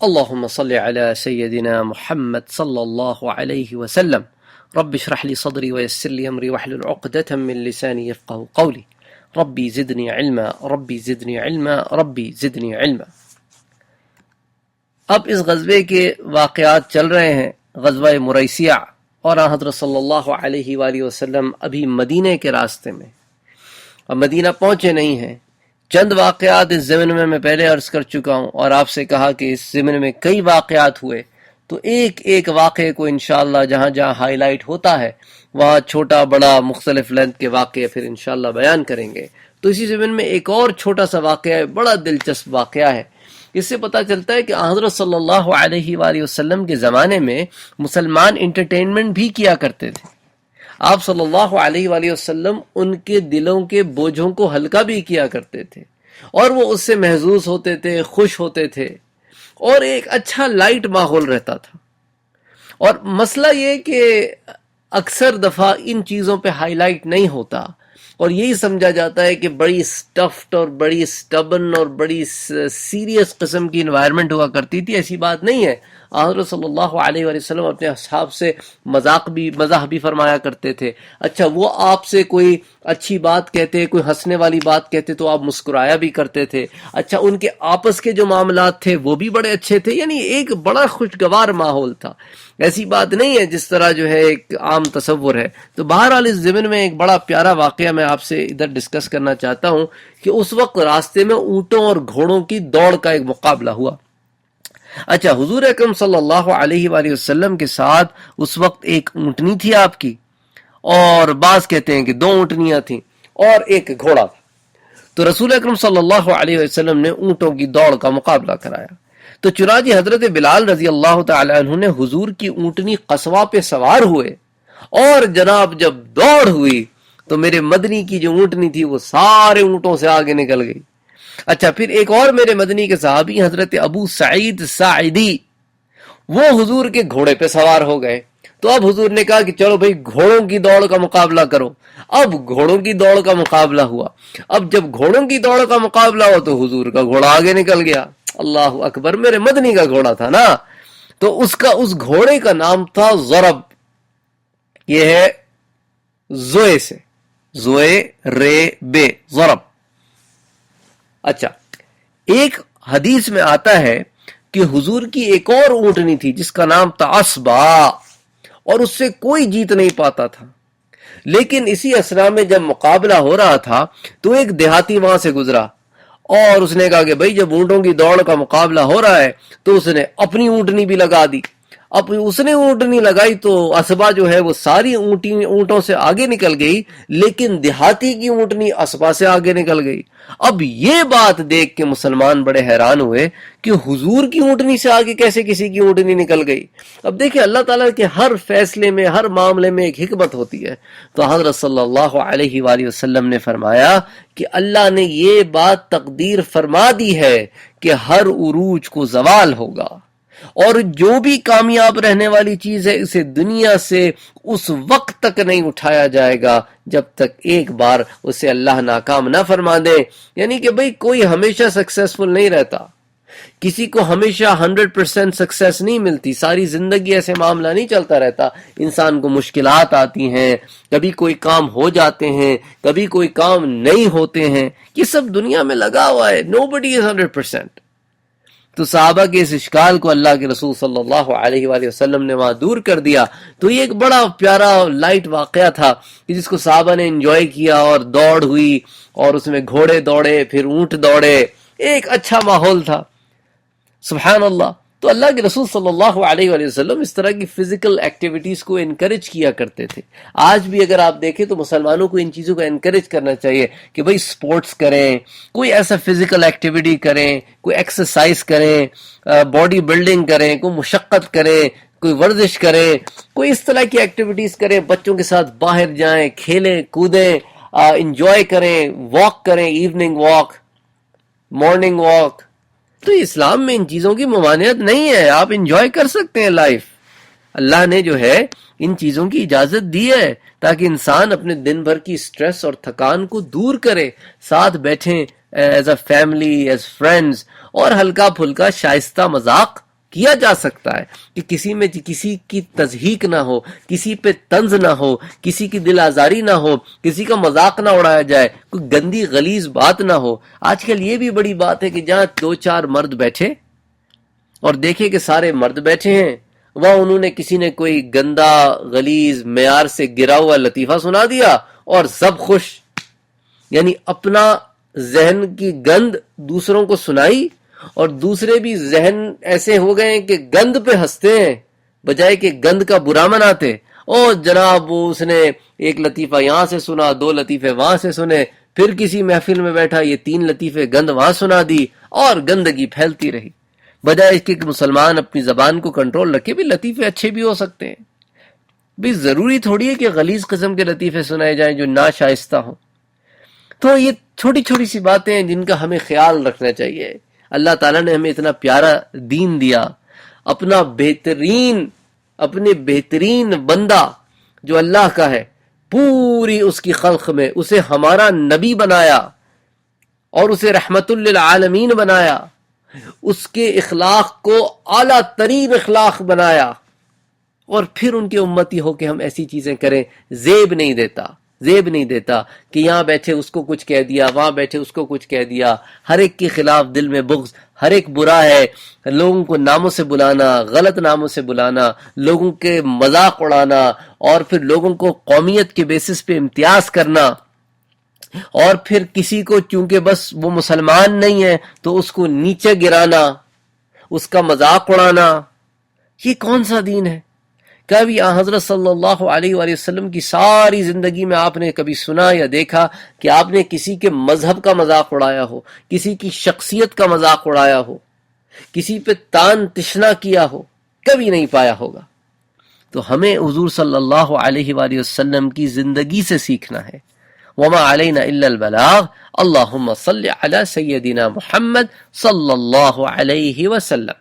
اللهم صل على سيدنا محمد صلى الله عليه وسلم. رب اشرح لي صدري ويسر لي امري واحلل عقدة من لساني يفقهوا قولي. ربي زدني علما ربي زدنی علما ربی زدنی علما. اب اس غزوے کے واقعات چل رہے ہیں، غزوہ مریسیہ، اور حضرت صلی اللہ علیہ وآلہ وسلم ابھی مدینے کے راستے میں، اب مدینہ پہنچے نہیں ہیں. چند واقعات اس ضمن میں پہلے عرض کر چکا ہوں اور آپ سے کہا کہ اس ضمن میں کئی واقعات ہوئے، تو ایک ایک واقعے کو انشاءاللہ جہاں جہاں ہائی لائٹ ہوتا ہے وہاں چھوٹا بڑا مختلف لینتھ کے واقعے پھر انشاءاللہ بیان کریں گے. تو اسی ضمن میں ایک اور چھوٹا سا واقعہ ہے، بڑا دلچسپ واقعہ ہے. اس سے پتہ چلتا ہے کہ حضرت صلی اللہ علیہ وآلہ وسلم کے زمانے میں مسلمان انٹرٹینمنٹ بھی کیا کرتے تھے. آپ صلی اللہ علیہ وآلہ وسلم ان کے دلوں کے بوجھوں کو ہلکا بھی کیا کرتے تھے اور وہ اس سے محظوظ ہوتے تھے، خوش ہوتے تھے، اور ایک اچھا لائٹ ماحول رہتا تھا. اور مسئلہ یہ کہ اکثر دفعہ ان چیزوں پہ ہائی لائٹ نہیں ہوتا اور یہی سمجھا جاتا ہے کہ بڑی سٹفڈ اور بڑی سٹبن اور بڑی سیریس قسم کی انوائرمنٹ ہوا کرتی تھی. ایسی بات نہیں ہے. حضرت صلی اللہ علیہ وآلہ وسلم اپنے اصحاب سے مزاح بھی فرمایا کرتے تھے. اچھا، وہ آپ سے کوئی اچھی بات کہتے، کوئی ہنسنے والی بات کہتے تو آپ مسکرایا بھی کرتے تھے. اچھا، ان کے آپس کے جو معاملات تھے وہ بھی بڑے اچھے تھے. یعنی ایک بڑا خوشگوار ماحول تھا. ایسی بات نہیں ہے جس طرح جو ہے ایک عام تصور ہے. تو بہرحال اس ضمن میں ایک بڑا پیارا واقعہ میں آپ سے ادھر ڈسکس کرنا چاہتا ہوں کہ اس وقت راستے میں اونٹوں اور گھوڑوں کی دوڑ کا ایک مقابلہ ہوا. اچھا، حضور اکرم صلی اللہ علیہ وآلہ وسلم کے ساتھ اس وقت ایک اونٹنی تھی آپ کی، اور بعض کہتے ہیں کہ 2 اونٹنیاں تھیں اور ایک گھوڑا تھا. تو رسول اکرم صلی اللہ علیہ وسلم نے اونٹوں کی دوڑ کا مقابلہ کرایا. تو چنانچہ حضرت بلال رضی اللہ تعالی عنہ نے حضور کی اونٹنی قصوہ پہ سوار ہوئے، اور جناب جب دوڑ ہوئی تو میرے مدنی کی جو اونٹنی تھی وہ سارے اونٹوں سے آگے نکل گئی. اچھا، پھر ایک اور میرے مدنی کے صحابی حضرت ابو سعید ساعدی، وہ حضور کے گھوڑے پہ سوار ہو گئے. تو اب حضور نے کہا کہ چلو بھئی گھوڑوں کی دوڑ کا مقابلہ کرو. اب گھوڑوں کی دوڑ کا مقابلہ ہوا. اب جب گھوڑوں کی دوڑ کا مقابلہ ہوا تو حضور کا گھوڑا آگے نکل گیا. اللہ اکبر، میرے مدنی کا گھوڑا تھا نا. تو اس گھوڑے کا نام تھا ضرب. یہ ہے زوئے سے، زوئے رے بے، ضرب. اچھا، ایک حدیث میں آتا ہے کہ حضور کی ایک اور اونٹنی تھی جس کا نام تھا عصبہ، اور اس سے کوئی جیت نہیں پاتا تھا. لیکن اسی اسرا میں جب مقابلہ ہو رہا تھا تو ایک دیہاتی وہاں سے گزرا اور اس نے کہا کہ بھئی جب اونٹوں کی دوڑ کا مقابلہ ہو رہا ہے تو اس نے اپنی اونٹنی بھی لگا دی. اب اس نے اونٹنی لگائی تو اسبا جو ہے وہ ساری اونٹوں سے آگے نکل گئی، لیکن دیہاتی کی اونٹنی اسبا سے آگے نکل گئی. اب یہ بات دیکھ کے مسلمان بڑے حیران ہوئے کہ حضور کی اونٹنی سے آگے کیسے کسی کی اونٹنی نکل گئی. اب دیکھیں، اللہ تعالیٰ کے ہر فیصلے میں، ہر معاملے میں ایک حکمت ہوتی ہے. تو حضرت صلی اللہ علیہ وآلہ وسلم نے فرمایا کہ اللہ نے یہ بات تقدیر فرما دی ہے کہ ہر عروج کو زوال ہوگا، اور جو بھی کامیاب رہنے والی چیز ہے اسے دنیا سے اس وقت تک نہیں اٹھایا جائے گا جب تک ایک بار اسے اللہ ناکام نہ فرما دے. یعنی کہ بھئی کوئی ہمیشہ سکسیسفل نہیں رہتا، کسی کو ہمیشہ 100% سکسیس نہیں ملتی. ساری زندگی ایسے معاملہ نہیں چلتا رہتا. انسان کو مشکلات آتی ہیں، کبھی کوئی کام ہو جاتے ہیں، کبھی کوئی کام نہیں ہوتے ہیں. یہ سب دنیا میں لگا ہوا ہے. nobody is 100%. تو صحابہ کے اس اشکال کو اللہ کے رسول صلی اللہ علیہ وآلہ وسلم نے وہاں دور کر دیا. تو یہ ایک بڑا پیارا لائٹ واقعہ تھا کہ جس کو صحابہ نے انجوائے کیا، اور دوڑ ہوئی اور اس میں گھوڑے دوڑے، پھر اونٹ دوڑے. ایک اچھا ماحول تھا. سبحان اللہ. تو اللہ کے رسول صلی اللہ علیہ وآلہ وسلم اس طرح کی فزیکل ایکٹیویٹیز کو انکریج کیا کرتے تھے. آج بھی اگر آپ دیکھیں تو مسلمانوں کو ان چیزوں کو انکریج کرنا چاہیے کہ بھئی سپورٹس کریں، کوئی ایسا فزیکل ایکٹیویٹی کریں، کوئی ایکسرسائز کریں، باڈی بلڈنگ کریں، کوئی مشقت کریں، کوئی ورزش کریں، کوئی اس طرح کی ایکٹیویٹیز کریں. بچوں کے ساتھ باہر جائیں، کھیلیں کودیں، انجوائے کریں، واک کریں، ایوننگ واک، مارننگ واک. تو اسلام میں ان چیزوں کی ممانعت نہیں ہے. آپ انجوائے کر سکتے ہیں لائف. اللہ نے جو ہے ان چیزوں کی اجازت دی ہے تاکہ انسان اپنے دن بھر کی سٹریس اور تھکان کو دور کرے. ساتھ بیٹھیں as a family, as friends, اور ہلکا پھلکا شائستہ مذاق کیا جا سکتا ہے کہ کسی میں کسی کی تضحیک نہ ہو، کسی پہ طنز نہ ہو، کسی کی دل آزاری نہ ہو، کسی کا مذاق نہ اڑایا جائے، کوئی گندی غلیظ بات نہ ہو۔ آج کل یہ بھی بڑی بات ہے کہ جہاں 2-4 مرد بیٹھے اور دیکھے کہ سارے مرد بیٹھے ہیں، وہاں انہوں نے کسی نے کوئی گندا غلیظ معیار سے گرا ہوا لطیفہ سنا دیا اور سب خوش، یعنی اپنا ذہن کی گند دوسروں کو سنائی اور دوسرے بھی ذہن ایسے ہو گئے کہ گند پہ ہنستے ہیں بجائے کہ گند کا برا مناتے۔ او جناب وہ اس نے ایک لطیفہ یہاں سے سنا، 2 لطیفے وہاں سے سنے، پھر کسی محفل میں بیٹھا یہ 3 لطیفے گند وہاں سنا دی اور گندگی پھیلتی رہی، بجائے اس کے کہ مسلمان اپنی زبان کو کنٹرول رکھے۔ بھی لطیفے اچھے بھی ہو سکتے ہیں، بھی ضروری تھوڑی ہے کہ غلیظ قسم کے لطیفے سنائے جائیں جو ناشائستہ ہوں۔ تو یہ چھوٹی چھوٹی سی باتیں ہیں جن کا ہمیں خیال رکھنا چاہیے۔ اللہ تعالیٰ نے ہمیں اتنا پیارا دین دیا، اپنے بہترین بندہ جو اللہ کا ہے، پوری اس کی خلق میں اسے ہمارا نبی بنایا اور اسے رحمت للعالمین بنایا، اس کے اخلاق کو اعلیٰ ترین اخلاق بنایا، اور پھر ان کے امتی ہو کہ ہم ایسی چیزیں کریں۔ زیب نہیں دیتا کہ یہاں بیٹھے اس کو کچھ کہہ دیا، وہاں بیٹھے اس کو کچھ کہہ دیا، ہر ایک کے خلاف دل میں بغض، ہر ایک برا ہے، لوگوں کو ناموں سے بلانا، غلط ناموں سے بلانا، لوگوں کے مذاق اڑانا، اور پھر لوگوں کو قومیت کے بیسس پہ امتیاز کرنا، اور پھر کسی کو چونکہ بس وہ مسلمان نہیں ہے تو اس کو نیچے گرانا، اس کا مذاق اڑانا۔ یہ کون سا دین ہے؟ کبھی حضرت صلی اللہ علیہ وآلہ وسلم کی ساری زندگی میں آپ نے کبھی سنا یا دیکھا کہ آپ نے کسی کے مذہب کا مذاق اڑایا ہو، کسی کی شخصیت کا مذاق اڑایا ہو، کسی پہ تان تشنا کیا ہو؟ کبھی نہیں پایا ہوگا۔ تو ہمیں حضور صلی اللہ علیہ وآلہ وسلم کی زندگی سے سیکھنا ہے۔ وما علینا الا البلاغ، اللہم صلی علی سیدنا محمد صلی اللہ علیہ وسلم۔